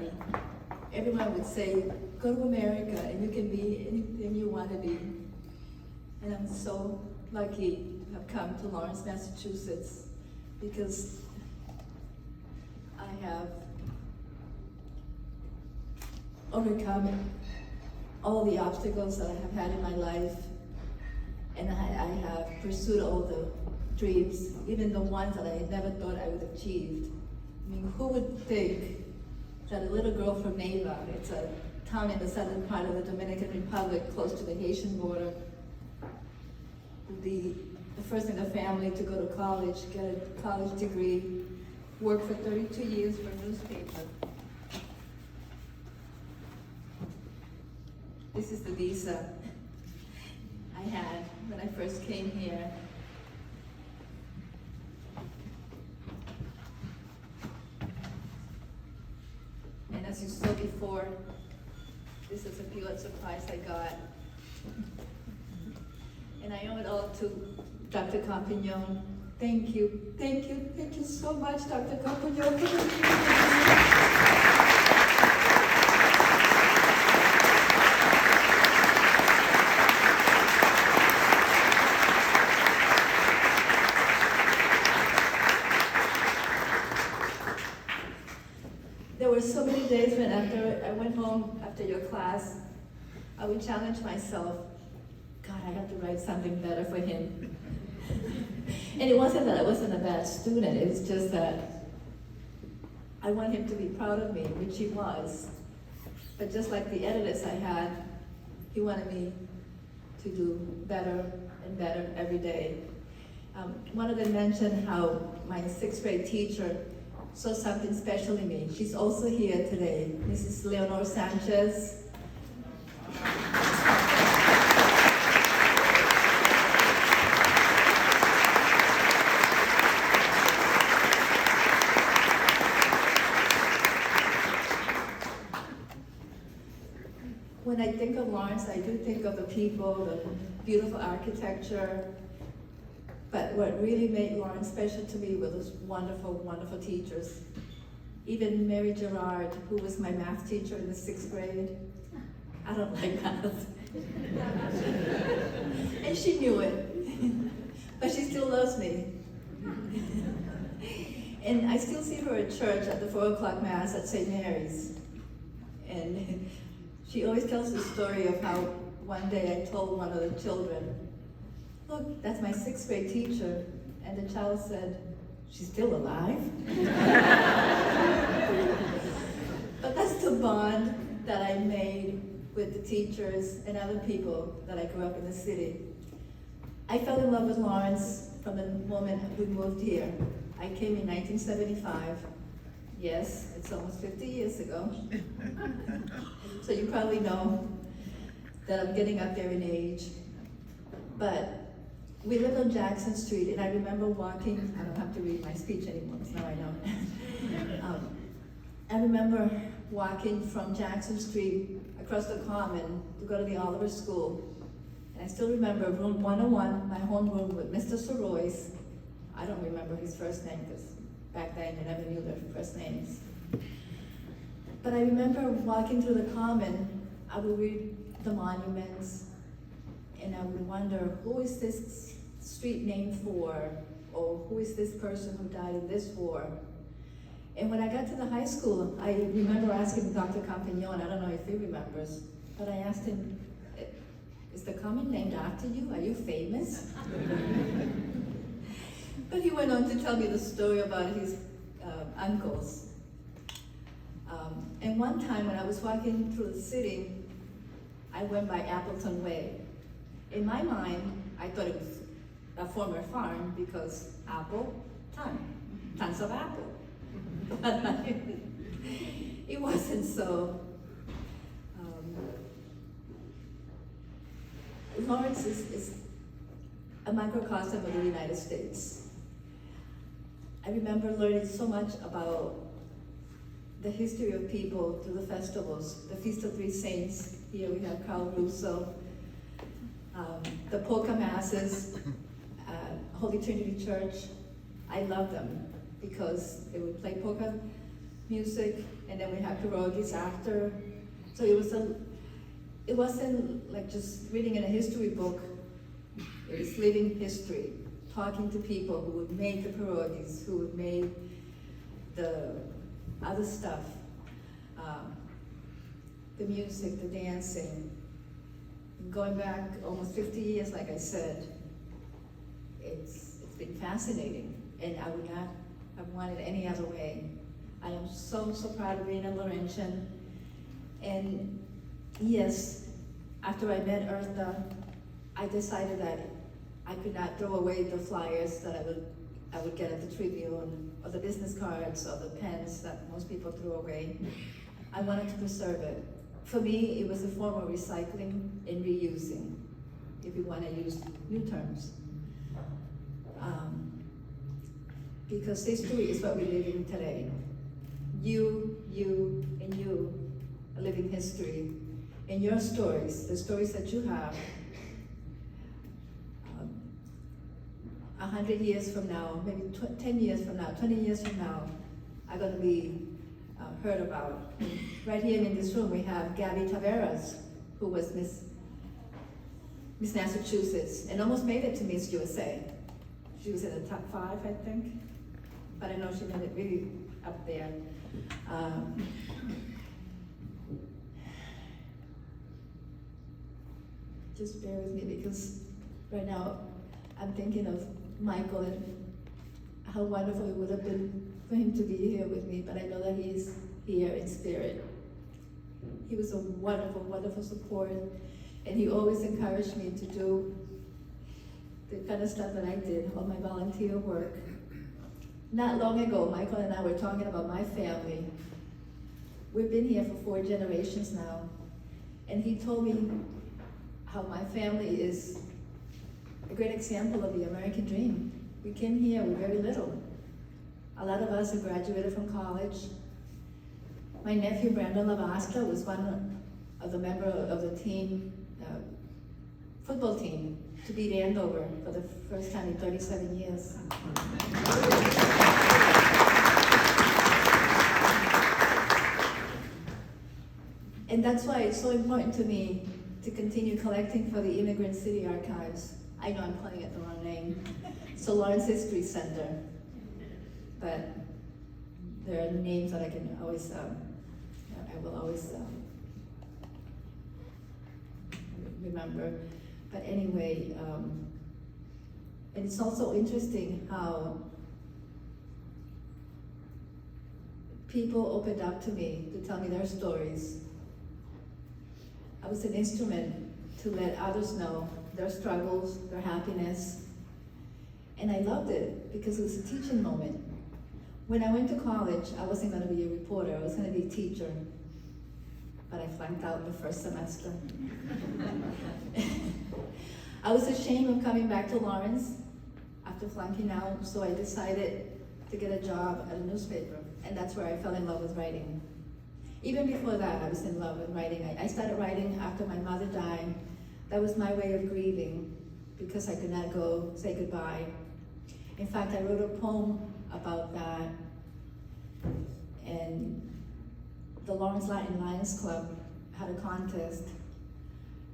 funny. Everyone would say, go to America and you can be anything you want to be. And I'm so lucky to have come to Lawrence, Massachusetts, because I have overcome all the obstacles that I have had in my life, and I have pursued all the dreams, even the ones that I never thought I would have achieved. I mean, who would think that a little girl from Neiva, it's a town in the southern part of the Dominican Republic, close to the Haitian border, would be the first in the family to go to college, get a college degree, work for 32 years for a newspaper. This is the visa I had when I first came here. And as you saw before, this is a Pulitzer Prize I got. And I owe it all to Dr. Campignon. Thank you, thank you, thank you so much, Dr. Campignon. There were so many days when after I went home after your class, I would challenge myself, God, I have to write something better for him. And it wasn't that I wasn't a bad student, it's just that I want him to be proud of me, which he was. But just like the editors I had, he wanted me to do better and better every day. One of them mentioned how my sixth grade teacher saw something special in me. She's also here today, Mrs. Leonor Sanchez. When I think of Lawrence, I do think of the people, the beautiful architecture, but what really made Lawrence special to me were those wonderful, wonderful teachers. Even Mary Gerard, who was my math teacher in the sixth grade. I don't like math. And she knew it, but she still loves me. And I still see her at church at the 4 o'clock Mass at St. Mary's. And she always tells the story of how one day I told one of the children, look, that's my sixth grade teacher. And the child said, she's still alive? But that's the bond that I made with the teachers and other people that I grew up in the city. I fell in love with Lawrence from the moment we moved here. I came in 1975. Yes, it's almost 50 years ago. So you probably know that I'm getting up there in age. But we lived on Jackson Street, and I remember walking, I don't have to read my speech anymore, because now I know. I remember walking from Jackson Street across the Common to go to the Oliver School. And I still remember room 101, my homeroom with Mr. Soroyce. I don't remember his first name, because back then you never knew their first names. But I remember walking through the Common, I would read the monuments, and I would wonder, who is this street named for? Or who is this person who died in this war? And when I got to the high school, I remember asking Dr. Campignon, I don't know if he remembers, but I asked him, is the Common named after you? Are you famous? But he went on to tell me the story about his uncles. And one time when I was walking through the city, I went by Appleton Way. In my mind, I thought it was a former farm because apple, tons of apple. But it wasn't so. Lawrence is a microcosm of the United States. I remember learning so much about the history of people through the festivals, the Feast of Three Saints. Here we have Carl Russo, the polka masses, Holy Trinity Church. I love them because they would play polka music, and then we had pierogies after. So it wasn't like just reading in a history book. It was living history, talking to people who would make the pierogies, who would make the other stuff, the music, the dancing. Going back almost 50 years, like I said, it's been fascinating, and I would not have wanted it any other way. I am so proud of being a Laurentian. And yes, after I met Eartha, I decided that I could not throw away the flyers that I would get at the Tribune, or the business cards, or the pens that most people threw away. I wanted to preserve it. For me, it was a form of recycling and reusing, if you want to use new terms. Because history is what we live in today. You, and you are living history. And your stories, the stories that you have, 100 years from now, maybe 10 years from now, 20 years from now, are going to be heard about. Right here in this room, we have Gabby Taveras, who was Miss Massachusetts, and almost made it to Miss USA. She was in the top 5, I think, but I know she made it really up there. Just bear with me, because right now I'm thinking of Michael and how wonderful it would have been for him to be here with me, but I know that he's here in spirit. He was a wonderful, wonderful support, and he always encouraged me to do the kind of stuff that I did, all my volunteer work. Not long ago, Michael and I were talking about my family. We've been here for 4 generations now, and he told me how my family is a great example of the American dream. We came here with very little. A lot of us have graduated from college. My nephew, Brandon Lavasca, was one of the members of the team, football team, to beat Andover for the first time in 37 years. And that's why it's so important to me to continue collecting for the Immigrant City Archives. I know I'm calling it the wrong name. So Lawrence History Center. But there are names that I can always, I will always remember. But anyway, and it's also interesting how people opened up to me to tell me their stories. I was an instrument to let others know their struggles, their happiness, and I loved it because it was a teaching moment. When I went to college, I wasn't going to be a reporter, I was going to be a teacher, but I flunked out the first semester. I was ashamed of coming back to Lawrence after flunking out, so I decided to get a job at a newspaper, and that's where I fell in love with writing. Even before that, I was in love with writing. I started writing after my mother died. That was my way of grieving, because I could not go say goodbye. In fact, I wrote a poem about that, and the Lawrence Latin Lions Club had a contest.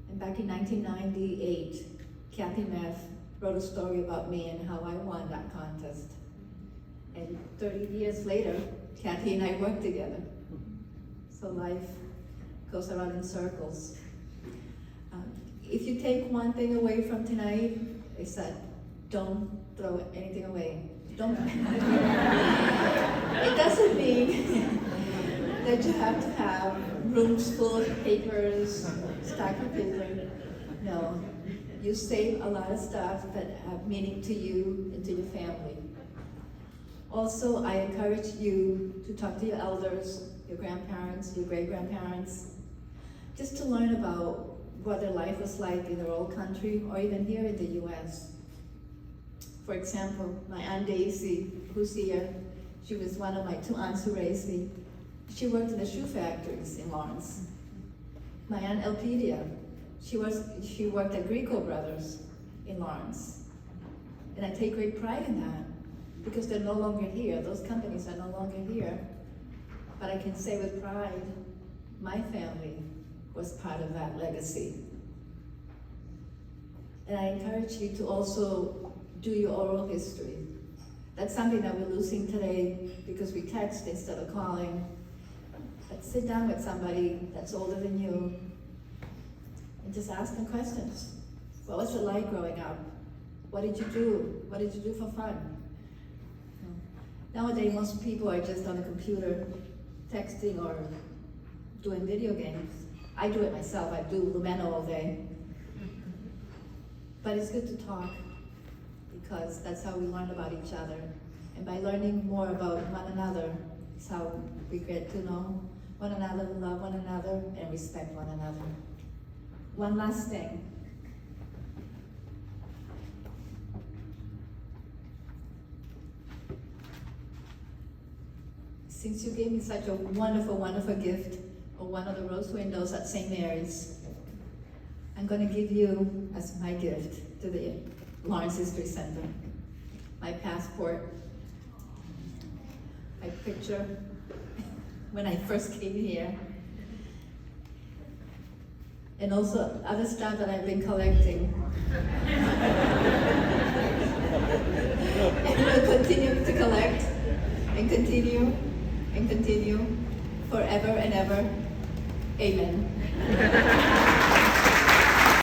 And back in 1998, Kathy Neff wrote a story about me and how I won that contest. And 30 years later, Kathy and I worked together. So life goes around in circles. If you take one thing away from tonight, it's that don't throw anything away. Don't. It doesn't mean that you have to have rooms full of papers, stack of paper. No, you save a lot of stuff that have meaning to you and to your family. Also, I encourage you to talk to your elders, your grandparents, your great-grandparents, just to learn about what their life was like in their old country or even here in the US. For example, my Aunt Daisy, who's here, she was one of my 2 aunts who raised me. She worked in the shoe factories in Lawrence. My Aunt Elpidia, she worked at Greco Brothers in Lawrence. And I take great pride in that, because they're no longer here. Those companies are no longer here. but I can say with pride, my family was part of that legacy. And I encourage you to also do your oral history. That's something that we're losing today because we text instead of calling. But sit down with somebody that's older than you and just ask them questions. What was it like growing up? What did you do? What did you do for fun? Nowadays, most people are just on a computer, texting or doing video games. I do it myself. I do Lumeno all day. But it's good to talk because that's how we learn about each other. And by learning more about one another is how we get to know one another, love one another, and respect one another. One last thing. Since you gave me such a wonderful, wonderful gift of one of the rose windows at St. Mary's, I'm going to give you as my gift to the Lawrence History Center my passport, my picture when I first came here, and also other stuff that I've been collecting. And will continue to collect and continue and continue forever and ever. Amen.